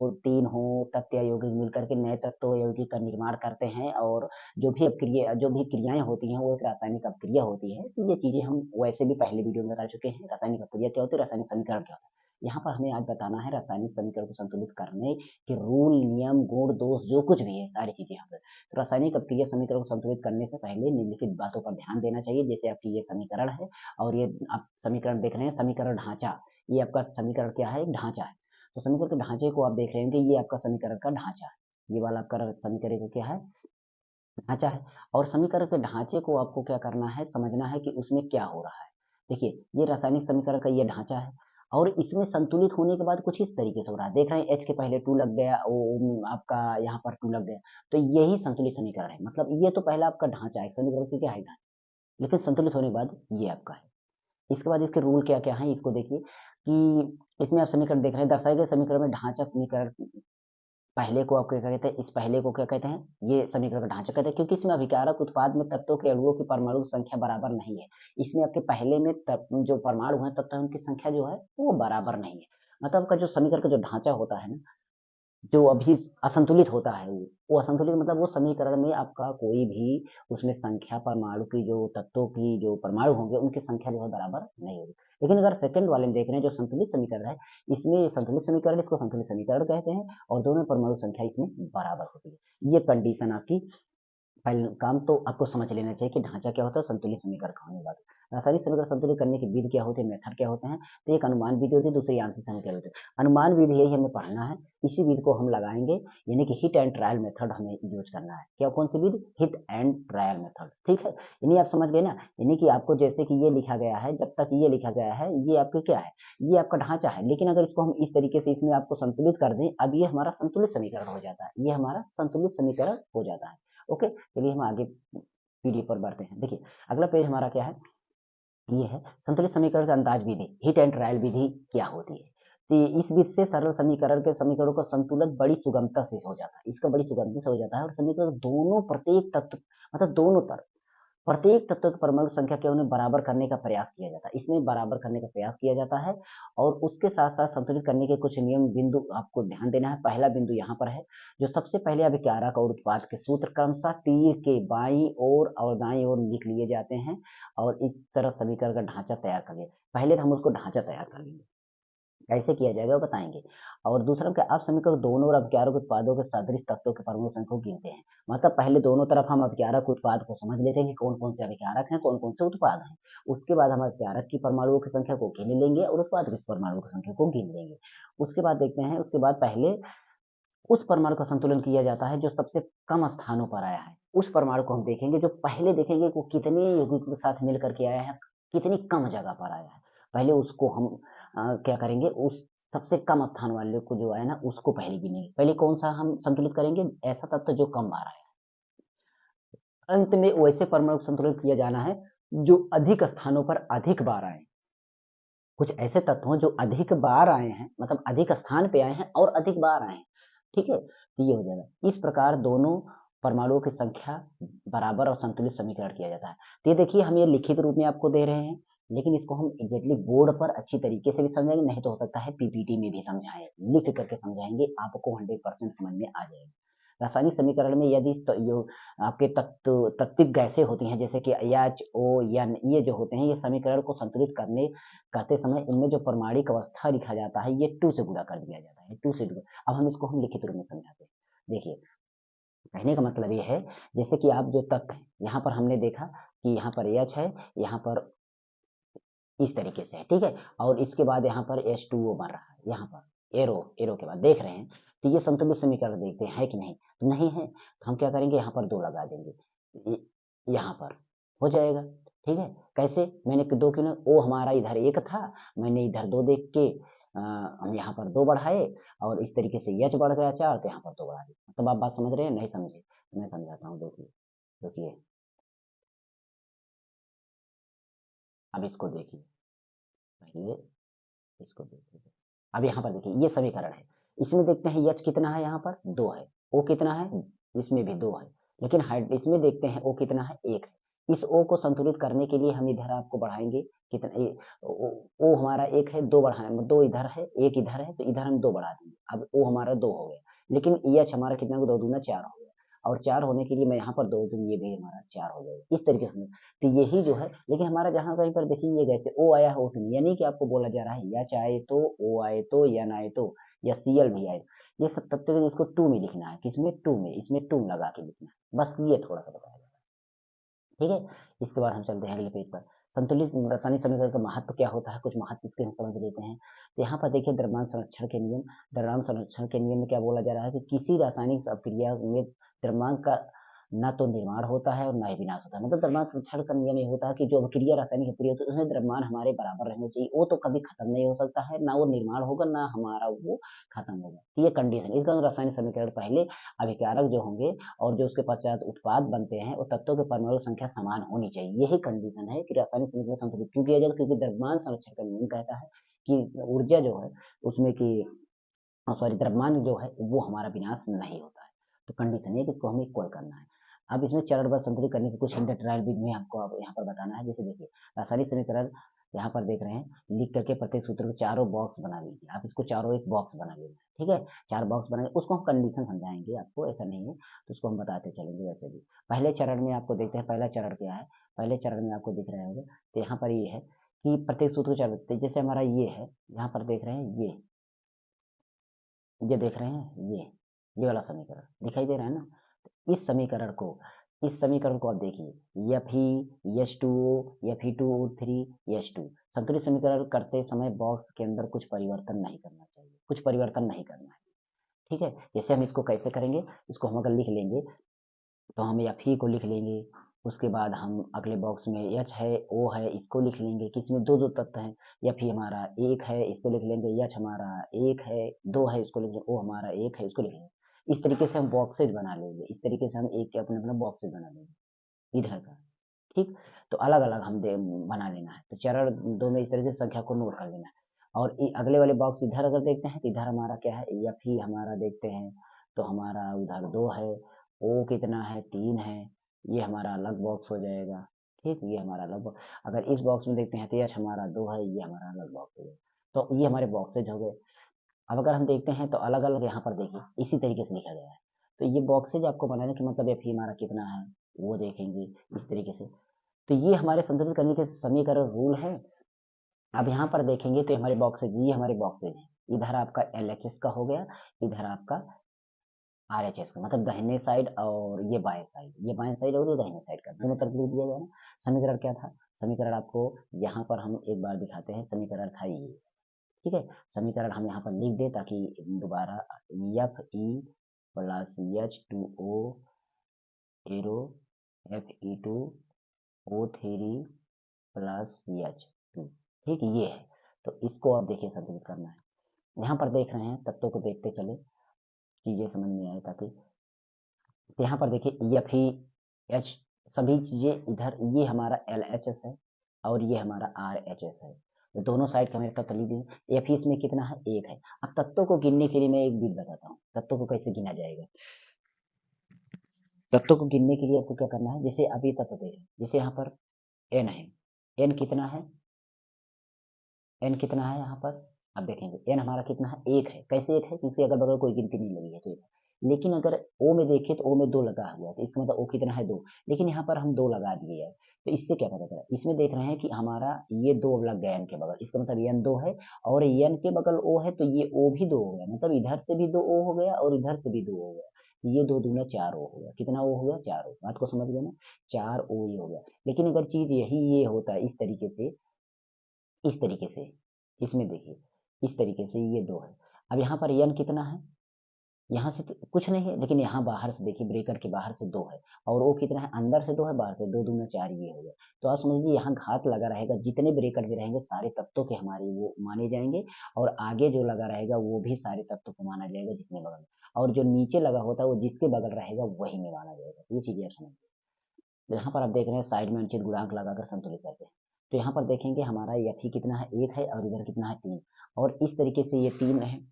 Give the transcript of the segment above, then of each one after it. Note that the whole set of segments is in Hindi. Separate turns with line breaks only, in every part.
तो 3 हो तत्व या यौगिक मिलकर के नए तत्व यौगिक का निर्माण करते हैं और जो भी क्रियाएँ होती हैं, वो एक रासायनिक अपक्रिया होती है। तो ये चीज़ें हम वैसे भी पहले वीडियो में बता चुके हैं, रासायनिक अपक्रिया क्या होती है, रासायनिक समीकरण क्या होता है। यहाँ पर हमें आज बताना है रासायनिक समीकरण को संतुलित करने के रूल, नियम, गुण, दोष जो कुछ भी है, सारी चीज़ें यहाँ पे। तो रासायनिक अपक्रिया समीकरण को संतुलित करने से पहले निम्नलिखित बातों पर ध्यान देना चाहिए, जैसे आपकी ये समीकरण है और ये आप समीकरण देख रहे हैं, समीकरण ढाँचा। ये आपका समीकरण क्या है? ढाँचा है। तो समीकरण के ढांचे को आप देख रहे हैं कि ये आपका समीकरण का ढांचा है। ये वाला आपका समीकरण का क्या है? ढांचा है। और समीकरण के ढांचे को आपको क्या करना है? समझना है कि उसमें क्या हो रहा है। देखिए, ये रासायनिक समीकरण का ये ढांचा है और इसमें संतुलित होने के बाद कुछ इस तरीके से हो रहा है। देख रहे हैं H के पहले 2 लग गया, आपका यहाँ पर 2 लग गया। तो यही संतुलित समीकरण है। मतलब ये तो पहला आपका ढांचा है, समीकरण से क्या है ढांचा। लेकिन संतुलित होने के बाद ये आपका है। इसके बाद इसके रूल क्या-क्या हैं, इसको देखिए कि इसमें आप समीकरण देख रहे हैं, दर्शाए गए समीकरण में ढांचा समीकरण पहले को आप क्या कहते हैं, इस पहले को क्या कहते हैं, ये समीकरण का ढांचा कहते हैं क्योंकि इसमें अभिकारक उत्पाद में तत्वों के अणुओं की परमाणु संख्या बराबर नहीं है। इसमें आपके पहले में जो परमाणु हैं तत्व उनकी संख्या जो है वो बराबर नहीं है। मतलब आपका जो समीकरण का जो ढांचा होता है ना, जो अभी असंतुलित होता है वो असंतुलित मतलब वो समीकरण में आपका कोई भी उसमें संख्या परमाणु की जो तत्वों की जो परमाणु होंगे उनकी संख्या जो है बराबर नहीं होगी। लेकिन अगर सेकंड वाले में देख रहे हैं जो संतुलित समीकरण है, इसमें संतुलित समीकरण इसको संतुलित समीकरण कहते हैं और दोनों परमाणु संख्या इसमें बराबर होती है। ये कंडीशन आपकी पहले काम तो आपको समझ लेना चाहिए कि ढांचा क्या होता है, संतुलित समीकरण का होने वाला। रासायनिक समीकरण संतुलित करने की विधि क्या होती है, मेथड क्या होते हैं, तो एक अनुमान विधि होती है, दूसरी आंशिक समीकरण होती है। अनुमान विधि यही हमें पढ़ना है, इसी विधि को हम लगाएंगे, यानी कि हिट एंड ट्रायल मेथड हमें यूज करना है। क्या कौन सी विधि? हिट एंड ट्रायल मेथड, ठीक है। यानी आप समझ गए ना, यानी कि आपको जैसे कि ये लिखा गया है, जब तक ये लिखा गया है, ये आपका क्या है, ये आपका ढांचा है। लेकिन अगर इसको हम इस तरीके से इसमें आपको संतुलित कर दें, अब ये हमारा संतुलित समीकरण हो जाता है, ये हमारा संतुलित समीकरण हो जाता है। ओके, चलिए हम आगे पीडीएफ पर बढ़ते हैं। देखिए, अगला पेज हमारा क्या है, ये है संतुलित समीकरण का अंदाज विधि, हिट एंड ट्रायल विधि क्या होती है। तो इस विधि से सरल समीकरणों का संतुलन बड़ी सुगमता से हो जाता है, इसका बड़ी सुगमता से हो जाता है और समीकरण दोनों प्रत्येक तत्व मतलब दोनों तरफ प्रत्येक तत्व की परमाणु संख्या के उन्हें बराबर करने का प्रयास किया जाता है। इसमें बराबर करने का प्रयास किया जाता है और उसके साथ-साथ संतुलित करने के कुछ नियम बिंदु आपको ध्यान देना है। पहला बिंदु यहाँ पर है, जो सबसे पहले अभिकारक और उत्पाद के सूत्र क्रमशः तीर के बाईं ओर और दाईं ओर लिख लिए जाते हैं और इस तरह समीकरण का ढांचा तैयार कर लिया। पहले हम उसको ढांचा तैयार कर लेंगे। कैसे किया जाएगा वो बताएँगे। और दूसरा क्या आप समीकरण दोनों और अपचारक उत्पादों के सदृश तत्वों के परमाणु संख्या को गिनते हैं। मतलब पहले दोनों तरफ हम अपचारक उत्पाद को समझ लेते हैं कि कौन-कौन से अभिकारक हैं, कौन-कौन से उत्पाद हैं। उसके बाद हम अपचारक की परमाणुओं की संख्या को गिन लेंगे और उत्पाद की परमाणुओं की संख्या को गिन लेंगे। उसके बाद देखते हैं, उसके बाद पहले उस परमाणु का संतुलन किया जाता है जो सबसे कम स्थानों पर आया है। उस परमाणु को हम देखेंगे, जो पहले देखेंगे कि वो कितने यौगिकों के साथ मिल कर के आया है, कितनी कम जगह पर आया है। पहले उसको हम क्या करेंगे, उस सबसे कम स्थान वाले को जो है ना, उसको पहले गिनेंगे। पहले कौन-सा हम संतुलित करेंगे? ऐसा तत्व जो कम बार आया है। अंत में वैसे परमाणु को संतुलित किया जाना है, जो अधिक स्थानों पर अधिक बार आए। कुछ ऐसे तत्व हैं जो अधिक बार आए हैं, मतलब अधिक स्थान पे आए हैं और अधिक बार आए हैं। ठीक है? तो ये हो जाएगा। इस प्रकार दोनों परमाणुओं की संख्या बराबर और संतुलित समीकरण किया जाता है। तो ये देखिए, हम ये लिखित रूप में आपको दे रहे हैं, लेकिन इसको हम एग्ज़ैक्टली बोर्ड पर अच्छी तरीके से भी समझाएँगे, नहीं तो हो सकता है पीपीटी में भी समझाएँ। लिख कर के समझाएँगे, आपको 100% समझ में आ जाएगा। रासायनिक समीकरण में यदि स्त यो आपके तात्विक गैसें होती हैं, जैसे कि एच, ओ, एन, ये जो होते हैं, ये समीकरण को संतुलित करते समय इनमें जो परमाणिक अवस्था लिखा जाता है, ये 2 से गुणा कर दिया जाता है, 2 से डिवाइड। अब हम इसको लिखित रूप में समझाते हैं। देखिए, कहने का मतलब ये है, जैसे कि आप जो तत्व हैं, यहाँ पर हमने देखा कि यहाँ पर एच है, यहाँ पर इस तरीके से है, ठीक है? और इसके बाद यहाँ पर H2O बन रहा है, यहाँ पर एरो के बाद देख रहे हैं, तो ये संतुलित समीकरण देखते हैं, है कि नहीं? तो नहीं है, तो हम क्या करेंगे, यहाँ पर 2 लगा देंगे। य यहाँ पर हो जाएगा, ठीक है? कैसे? मैंने 2 किलो ओ हमारा इधर 1 था, मैंने इधर 2 देख के हम यहाँ पर 2 बढ़ाए और इस तरीके से H बढ़ गया 4, तो यहाँ पर 2 बढ़ा दिए। मतलब आप बात समझ रहे हैं? नहीं समझे? तो मैं समझाता हूँ, देखिए। देखिए, अब इसको देखिए, पहले इसको देखिए। अब यहाँ पर देखिए, ये समीकरण है। इसमें देखते हैं H कितना है, यहाँ पर 2 है, O कितना है, इसमें भी 2 है। लेकिन हाइड इसमें देखते हैं O कितना है, 1 है। इस ओ को संतुलित करने के लिए हम इधर आपको बढ़ाएँगे कितना ओ हमारा 1 है, 2 बढ़ाएँ 2 इधर है, 1 इधर है, तो इधर हम 2 बढ़ा देंगे। अब ओ हमारा 2 हो गया, लेकिन एच हमारा कितना हो 2 दूना 4 हो गया और 4 होने के लिए मैं यहाँ पर 2 दूँ, ये भी हमारा 4 हो जाएगा। इस तरीके से तो यही जो है लेकिन हमारा जहाँ कहीं पर देखिए ये जैसे ओ आया है, ओ नहीं, यानी कि आपको बोला जा रहा है एच आए तो, ओ आए तो, एन आए तो या सीएल भी आए। ये सब तत्व इसको टू में लिखना है, किसमें? टू में, इसमें टू लगा के लिखना है। बस ये थोड़ा-सा बताया जा रहा है। ठीक है? इसके बाद हम चलते हैं अगले पेज पर। संतुलित रासायनिक समीकरण का महत्व क्या होता है? कुछ महत्व इसके हम समझ लेते हैं। तो यहाँ पर देखिए द्रव्यमान संरक्षण के नियम, द्रव्यमान संरक्षण के नियम में क्या बोला जा रहा है कि किसी रासायनिक अभिक्रिया में द्रव्यमान का ना तो निर्माण होता है और ना ही विनाश होता है। मतलब द्रव्यमान संरक्षण का नियम ये होता है कि जो अभिक्रिया रासायनिक अभिक्रिया होती है उसमें द्रव्यमान हमारे बराबर रहने चाहिए। वो तो कभी खत्म नहीं हो सकता है, ना वो निर्माण होगा, ना हमारा वो खत्म होगा। तो ये कंडीशन इसका रासायनिक समीकरण पहले अभिकारक जो होंगे और जो उसके पश्चात उत्पाद बनते हैं, वो तत्वों की परमाणु संख्या समान होनी चाहिए। यही कंडीशन है कि रासायनिक समीकरण संतुलित क्यों किया जाएगा? क्योंकि द्रव्यमान संरक्षण का नियम कहता है कि ऊर्जा जो है उसमें की सॉरी द्रव्यमान जो है वो हमारा विनाश नहीं होता है। तो कंडीशन है कि इसको हमें इक्वल करना है। अब इसमें चरणबद्ध संतुलित करने की कुछ हिंट ट्रायल भी में आपको अब यहाँ पर बताना है। जैसे देखिए रासायनिक समीकरण यहाँ पर देख रहे हैं, लिख करके प्रत्येक सूत्र को चारों बॉक्स बना लीजिए। आप इसको चारों एक बॉक्स बना लेना, ठीक है? 4 बॉक्स बनाएंगे, उसको हम कंडीशन समझाएंगे आपको, ऐसा नहीं है, तो उसको हम बताते चलेंगे वैसे भी। पहले चरण में आपको देखते हैं, पहला चरण क्या है? पहले चरण में आपको दिख रहा होगा, तो यहाँ पर ये है कि प्रत्येक सूत्र को 4 जैसे हमारा ये है, यहाँ पर देख रहे हैं ये देख रहे हैं ये वाला समीकरण दिखाई दे रहा है ना? इस समीकरण को आप देखिए Fe, H2O, Fe2O3, H2 संतुलित समीकरण करते समय बॉक्स के अंदर कुछ परिवर्तन नहीं करना चाहिए, कुछ परिवर्तन नहीं करना है, ठीक है? जैसे हम इसको कैसे करेंगे? इसको हम अगर लिख लेंगे तो हम Fe को लिख लेंगे, उसके बाद हम अगले बॉक्स में H है, O है, इसको लिख लेंगे, किसमें 2-2 तत्व हैं। Fe हमारा 1 है, इसको लिख लेंगे, H हमारा 1 है, 2 है, इसको लिख लेंगे, O हमारा 1 है, इसको लिख लेंगे। इस तरीके से हम बॉक्सेज बना लेंगे, इस तरीके से हम एक के अपने-अपने बॉक्सेज बना लेंगे, इधर का, ठीक? तो अलग-अलग हम दे बना लेना है। तो चरण 2 में इस तरीके से संख्या को नोट कर लेना है। और अगले वाले बॉक्स इधर अगर देखते हैं तो इधर हमारा क्या है? Fe हमारा देखते हैं, तो हमारा उधर 2 है, ओ कितना है 3 है, ये हमारा अलग बॉक्स हो जाएगा, ठीक? ये हमारा अलग बॉक्स। अगर इस बॉक्स में देखते हैं तो एच हमारा 2 है, ये हमारा अलग बॉक्स हो गया। तो ये हमारे बॉक्सेज हो गए। अब अगर हम देखते हैं तो अलग-अलग यहाँ पर देखिए इसी तरीके से लिखा गया है। तो ये बॉक्सेज आपको बनाने का मतलब Fe हमारा कितना है वो देखेंगे इस तरीके से। तो ये हमारे संतुलित करने के समीकरण रूल है। अब यहाँ पर देखेंगे तो हमारे बॉक्सेज ये हमारे बॉक्सेज हैं। इधर आपका LHS का हो गया, इधर आपका RHS का मतलब दाहिने साइड और ये बाएं साइड, ये बाएं साइड और ये दाहिने साइड का दोनों तरफ लिख दिया गया ना। समीकरण क्या था? समीकरण आपको यहाँ पर हम एक बार दिखाते हैं, समीकरण था ये, ठीक है? समीकरण हम यहाँ पर लिख दें ताकि दोबारा Fe plus H2O arrow Fe2O3 plus H2, ठीक ये है। तो इसको आप देखिए संतुलित करना है। यहाँ पर देख रहे हैं तत्वों को देखते चले, चीजें समझ में आए ताकि तो यहाँ पर देखिए Fe सभी चीजें इधर ये हमारा LHS है और ये हमारा RHS है। तो दोनों साइड का मेरे तत्व लिख दीजिए। Fe इसमें कितना है? 1 है। अब तत्वों को गिनने के लिए मैं एक विधि बताता हूँ। तत्वों को कैसे गिना जाएगा? तत्वों को गिनने के लिए आपको क्या करना है? जैसे अभी तत्व दे जैसे यहाँ पर N है। N कितना है? N कितना है यहाँ पर? अब देखेंगे N हमारा कितना है? 1 है। कैसे 1 है? इसके अगल-बगल कोई गिनती नहीं लगी है तो 1 है। लेकिन अगर O में देखें तो O में 2 लगा हुआ है, तो इसका मतलब O कितना है? 2। लेकिन यहाँ पर हम 2 लगा दिए हैं, तो इससे क्या पता चला? इसमें देख रहे हैं कि हमारा ये 2 लग गया N के बगल, इसका मतलब N 2 है और N के बगल O है तो ये O भी 2 हो गया, मतलब इधर से भी 2 O हो गया और इधर से भी 2 हो गया। ये 2 दूना 4 O हो गया। कितना O हो गया? 4 O। बात को समझ गए ना? 4 O ये हो गया। लेकिन अगर चीज़ यही ये होता है इस तरीके से, इसमें देखिए, इस तरीके से ये 2 है। अब यहाँ पर n कितना है? यहाँ से तो कुछ नहीं है, लेकिन यहाँ बाहर से देखिए ब्रेकर के बाहर से 2 है और वो कितना है? अंदर से 2 है, बाहर से 2 दूना 4 ये हो गया। तो आप समझ लीजिए यहाँ घात लगा रहेगा, जितने ब्रेकर भी रहेंगे सारे तत्वों के हमारे वो माने जाएँगे और आगे जो लगा रहेगा वो भी सारे तत्वों को माना जाएगा जितने बगल में और जो नीचे लगा होता है वो जिसके बगल रहेगा वही में माना जाएगा। ये चीज़ें आप समझिए। यहाँ पर आप देख रहे हैं साइड में अनुचित गुणांक लगाकर संतुलित करते हैं। तो यहाँ पर देखेंगे हमारा Fe कितना है? 1 है और इधर कितना है? 3 और इस तरीके से ये 3 है,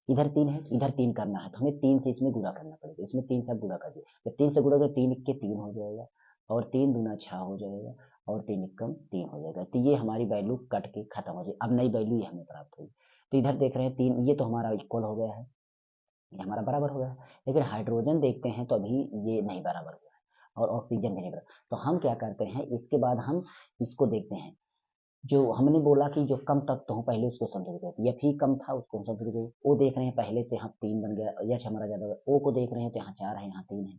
इधर 3 है, इधर 3 करना है, तो हमें 3 से इसमें गुणा करना पड़ेगा। इसमें 3 से आप गुणा कर दिए, जब 3 से गुणा करें 3 इक्के 3 हो जाएगा, और 3 दूना 6 हो जाएगा और 3 एकम 3 हो जाएगा। तो ये हमारी वैल्यू कट के खत्म हो जाएगी। अब नई वैल्यू ये हमें प्राप्त हुई। तो इधर देख रहे हैं 3, ये तो हमारा इक्वल हो गया है, ये हमारा बराबर हो गया है। लेकिन हाइड्रोजन देखते हैं तो अभी ये नहीं बराबर हुआ है और ऑक्सीजन भी नहीं बराबर। तो हम क्या करते हैं, इसके बाद हम इसको देखते हैं। जो हमने बोला कि जो कम तत्व हो पहले उसको संतुलित करते हैं। F ही कम था उसको हम संतुलित करें। O देख रहे हैं पहले से यहाँ 3 बन गया, H हमारा ज़्यादा हो गया। O को देख रहे हैं तो यहाँ 4 है, यहाँ 3 है।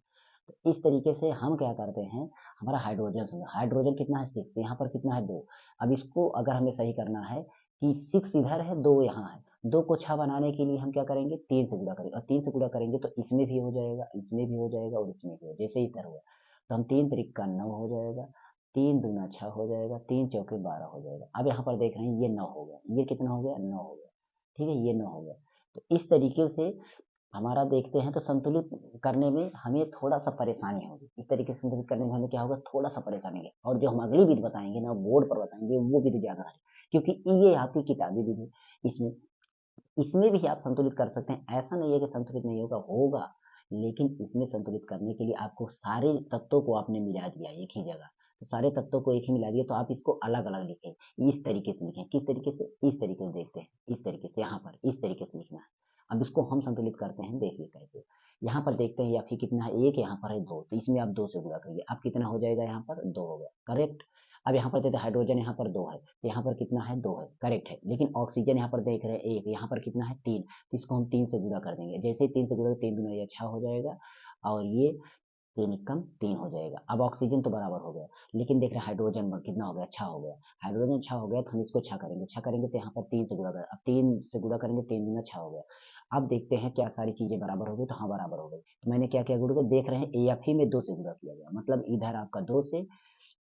तो इस तरीके से हम क्या करते हैं, हमारा हाइड्रोजन कितना है 6, यहाँ पर कितना है 2। अब इसको अगर हमें सही करना है कि 6 इधर है, 2 यहाँ है, 2 को 6 बनाने के लिए हम क्या करेंगे, 3 से गुणा करेंगे और 3 से गुणा करेंगे तो इसमें भी हो जाएगा, इसमें भी हो जाएगा और इसमें भी हो, जैसे ही इधर हुआ। तो हम 3 त्रिक का 9 हो जाएगा, 3 दूना 6 हो जाएगा, 3 चौके 12 हो जाएगा। अब यहाँ पर देख रहे हैं ये 9 हो गया, ये कितना हो गया, 9 हो गया। ठीक है, ये 9 हो गया। तो इस तरीके से हमारा देखते हैं तो संतुलित करने में हमें थोड़ा-सा परेशानी होगी। इस तरीके से संतुलित करने में हमें क्या होगा, थोड़ा-सा परेशानी है। और जो हम अगली विधि बताएँगे ना, बोर्ड पर बताएँगे, वो विधि ज़्यादा है। क्योंकि ये आपकी किताबी विधि, इसमें इसमें भी आप संतुलित कर सकते हैं। ऐसा नहीं है कि संतुलित नहीं होगा, होगा। लेकिन इसमें संतुलित करने के लिए आपको सारे तत्वों को आपने मिला दिया एक ही जगह। तो सारे तत्वों को एक ही मिला दिया तो आप इसको अलग-अलग लिखें। इस तरीके से लिखें। किस तरीके से? इस तरीके से देखते हैं। इस तरीके से यहाँ पर इस तरीके से लिखना है। अब इसको हम संतुलित करते हैं, देखिए कैसे। यहाँ पर देखते हैं या फिर कितना है, 1 यहाँ पर है 2, तो इसमें आप 2 से गुणा करिए। अब कितना हो जाएगा, यहाँ पर 2 हो गया, करेक्ट। अब यहाँ पर देते हैं हाइड्रोजन, यहाँ पर 2 है, तो यहाँ पर कितना है, 2 है, करेक्ट है। लेकिन ऑक्सीजन यहाँ पर देख रहे हैं 1, यहाँ पर कितना है 3, तो इसको हम 3 से गुणा कर देंगे। जैसे ही 3 से गुणा, 3 दूना ये 6 हो जाएगा और ये 3 एकम 3 हो जाएगा। अब ऑक्सीजन तो बराबर हो गया, लेकिन देख रहे हैं हाइड्रोजन कितना हो गया, 6 हो गया। हाइड्रोजन 6 हो गया तो हम इसको 6 करेंगे, 6 करेंगे तो यहाँ पर 3 से गुणा करें। अब 3 से गुणा करेंगे, 3 दूना 6 हो गया। अब देखते हैं क्या सारी चीज़ें बराबर हो गई, तो हाँ बराबर हो गई। तो मैंने क्या किया, गुणा देख रहे हैं एएफ ही में 2 से गुणा किया गया, मतलब इधर आपका 2 से,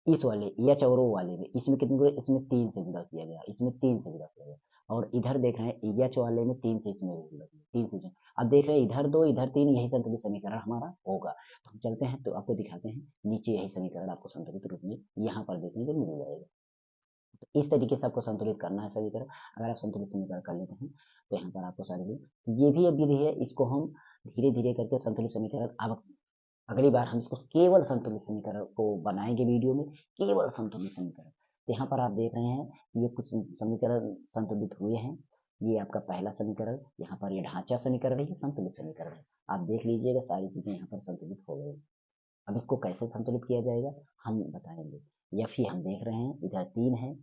इस वाले एच और ओ वाले में, इसमें कितने गुणा, इसमें 3 से गुणा किया गया, इसमें 3 से गुणा किया गया। और इधर देख रहे हैं एच वाले में 3 से, इसमें भी गुणा किया, 3 से। अब देख रहे हैं इधर 2 इधर 3, यही संतुलित समीकरण हमारा होगा। तो हम चलते हैं तो आपको दिखाते हैं, नीचे यही समीकरण आपको संतुलित रूप में यहाँ पर देखने को मिल जाएगा। तो इस तरीके से आपको संतुलित करना है समीकरण। अगर आप संतुलित समीकरण कर लेते हैं तो यहाँ पर आपको सारी ये भी विधि है, इसको हम धीरे धीरे करके संतुलित समीकरण, अब अगली बार हम इसको केवल संतुलित समीकरण को बनाएंगे वीडियो में, केवल संतुलित समीकरण। तो यहाँ पर आप देख रहे हैं ये कुछ समीकरण संतुलित हुए हैं। ये आपका पहला समीकरण, यहाँ पर ये ढांचा समीकरण है, ये संतुलित समीकरण है। आप देख लीजिएगा सारी चीजें यहाँ पर संतुलित हो गई। अब इसको कैसे संतुलित किया जाएगा हम बताएंगे। या फिर हम देख रहे हैं इधर 3 है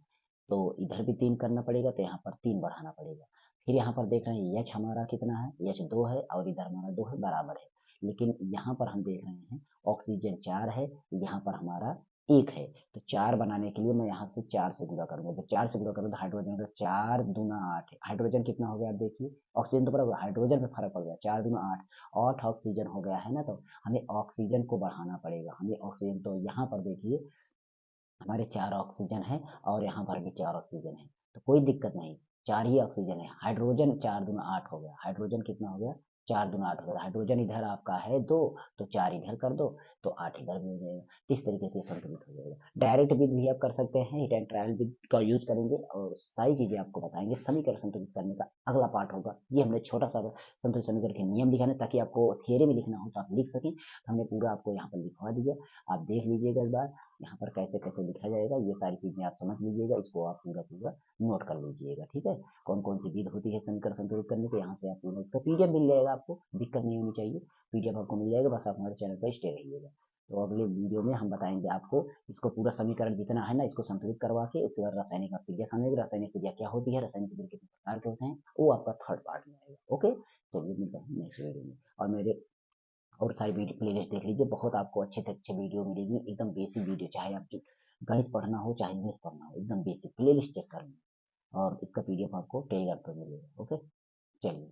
तो इधर भी 3 करना पड़ेगा, तो यहाँ पर 3 बढ़ाना पड़ेगा। फिर यहाँ पर देख रहे हैं एच हमारा कितना है, एच 2 है और इधर हमारा 2 है, बराबर है। लेकिन यहाँ पर हम देख रहे हैं ऑक्सीजन 4 है, यहाँ पर हमारा 1 है। तो 4 बनाने के लिए मैं यहाँ से 4 से गुणा करूंगा। जब 4 से गुणा करूंगा तो हाइड्रोजन का 4 दूना 8 है। हाइड्रोजन कितना हो गया आप देखिए, ऑक्सीजन तो बराबर, हाइड्रोजन में फर्क पड़ गया, 4 दूना 8, 8 ऑक्सीजन हो गया है ना। तो हमें ऑक्सीजन को बढ़ाना पड़ेगा, हमें ऑक्सीजन, तो यहाँ पर देखिए हमारे 4 ऑक्सीजन है और यहाँ पर भी 4 ऑक्सीजन है, तो कोई दिक्कत नहीं, 4 ही ऑक्सीजन है। हाइड्रोजन 4 दूना 8 हो गया, हाइड्रोजन कितना हो गया, 4 दूना 8 हो गया। हाइड्रोजन इधर आपका है 2, तो 4 इधर कर दो तो 8 इधर भी हो जाएगा। इस तरीके से संतुलित हो जाएगा। डायरेक्ट विधि भी आप कर सकते हैं, हिट एंड ट्रायल विधि का यूज करेंगे और सारी चीजें आपको बताएंगे। समीकरण संतुलित करने का अगला पार्ट होगा। ये हमने छोटा सा संतुलित समीकरण के नियम दिखाने, ताकि आपको थियरी में लिखना हो तो आप लिख सकें। हमने पूरा आपको यहाँ पर लिखवा दिया, आप देख लीजिएगा इस बार यहाँ पर कैसे कैसे लिखा जाएगा। ये सारी चीजें आप समझ लीजिएगा, इसको आप पूरा पूरा नोट कर लीजिएगा, ठीक है। कौन कौन सी विधि होती है समीकरण संतुलित करने के, यहाँ से आप पूरा इसका पीडीएफ मिल जाएगा, आपको दिक्कत नहीं होनी चाहिए, पीडीएफ आपको मिल जाएगा। बस आप हमारे चैनल पर स्टे रहिएगा। तो अगले वीडियो में हम बताएंगे आपको इसको पूरा समीकरण जितना है ना, इसको संतुलित करवा के उसके बाद रासायनिक अभिक्रिया समझेंगे, रासायनिक क्रिया क्या होती है, रासायनिक क्रिया कितने प्रकार के होते हैं, वो आपका थर्ड पार्ट में आएगा। ओके, चलिए मिलते हैं नेक्स्ट वीडियो में। और मेरे और सारी वीडियो प्लेलिस्ट देख लीजिए, बहुत आपको अच्छे से अच्छे वीडियो मिलेगी, एकदम बेसिक वीडियो, चाहे आप गणित पढ़ना हो चाहे इंग्लिश पढ़ना हो, एकदम बेसिक प्लेलिस्ट चेक करना और इसका पीडीएफ आपको टेलीग्राम पर मिलेगा। ओके, चलिए।